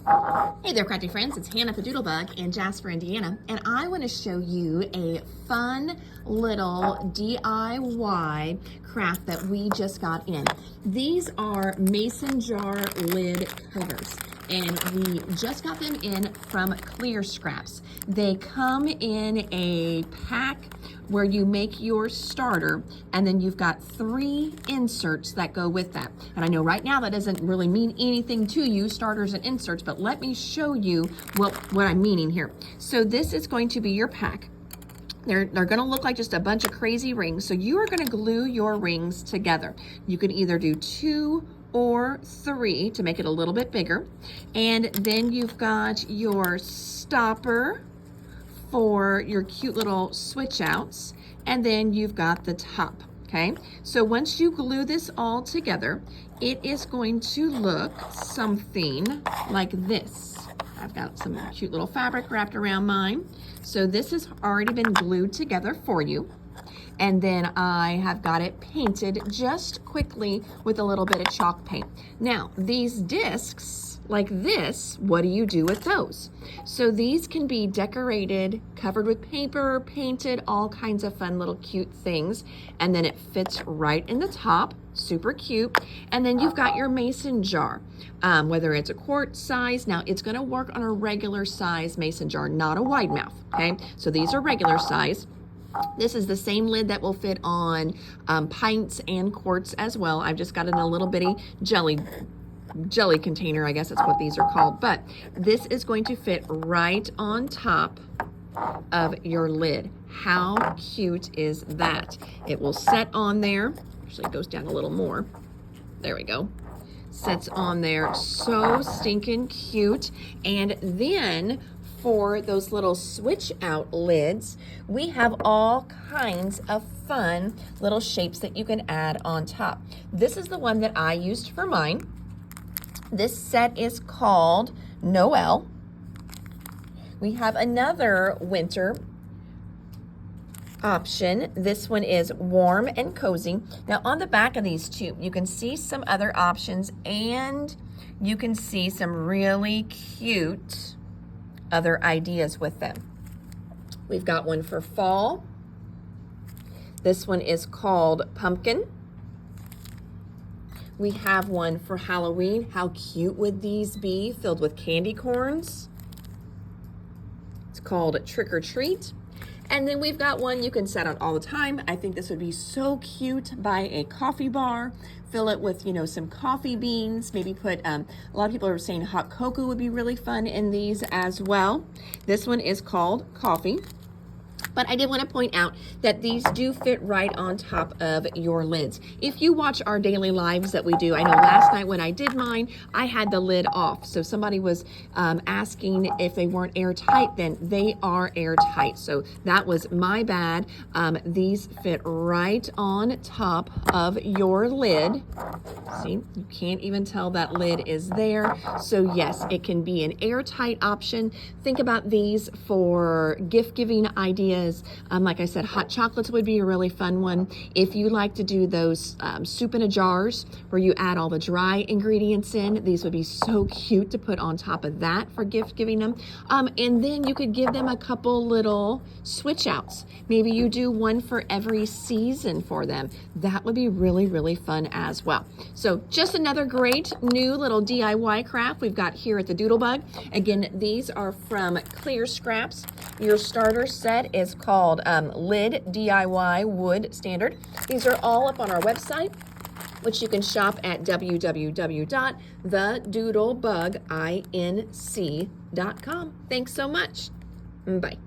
Hey there, crafty friends. It's Hannah the Doodlebug in Jasper, Indiana, and I want to show you a fun little DIY craft that we just got in. These are mason jar lid covers, and we just got them in from Clear Scraps. They come in a pack where you make your starter, and then you've got 3 inserts that go with that. And I know right now that doesn't really mean anything to you, starters and inserts, but let me show you what I'm meaning here. So this is going to be your pack. They're gonna look like just a bunch of crazy rings. So you are gonna glue your rings together. You can either do 2 or 3 to make it a little bit bigger. And then you've got your stopper for your cute little switch outs, and then you've got the top. Okay, so once you glue this all together, it is going to look something like this. I've got some cute little fabric wrapped around mine. So this has already been glued together for you. And then I have got it painted just quickly with a little bit of chalk paint. Now, these discs like this, what do you do with those? So these can be decorated, covered with paper, painted, all kinds of fun little cute things. And then it fits right in the top, super cute. And then you've got your mason jar, whether it's a quart size. Now it's gonna work on a regular size mason jar, not a wide mouth, okay? So these are regular size. This is the same lid that will fit on pints and quarts as well. I've just got it in a little bitty jelly container, I guess that's what these are called. But this is going to fit right on top of your lid. How cute is that? It will set on there. Actually, it goes down a little more. There we go. Sets on there. So stinking cute. And then for those little switch out lids, we have all kinds of fun little shapes that you can add on top. This is the one that I used for mine. This set is called Noel. We have another winter option. This one is warm and cozy. Now on the back of these two, you can see some other options, and you can see some really cute other ideas with them. We've got one for fall. This one is called Pumpkin. We have one for Halloween. How cute would these be, filled with candy corns? It's called Trick or Treat. And then we've got one you can set out all the time. I think this would be so cute by a coffee bar. Fill it with, some coffee beans. Maybe put, a lot of people are saying hot cocoa would be really fun in these as well. This one is called Coffee. But I did want to point out that these do fit right on top of your lids. If you watch our daily lives that we do, I know last night when I did mine, I had the lid off. So somebody was asking if they weren't airtight, then they are airtight. So that was my bad. These fit right on top of your lid. See, you can't even tell that lid is there. So yes, it can be an airtight option. Think about these for gift giving ideas. Like I said, hot chocolates would be a really fun one. If you like to do those soup in a jars where you add all the dry ingredients in, these would be so cute to put on top of that for gift giving them. And then you could give them a couple little switch outs. Maybe you do one for every season for them. That would be really, really fun as well. So just another great new little DIY craft we've got here at the Doodlebug. Again, these are from Clear Scraps. Your starter set is called Lid DIY Wood Standard. These are all up on our website, which you can shop at www.thedoodlebuginc.com. Thanks so much. Bye.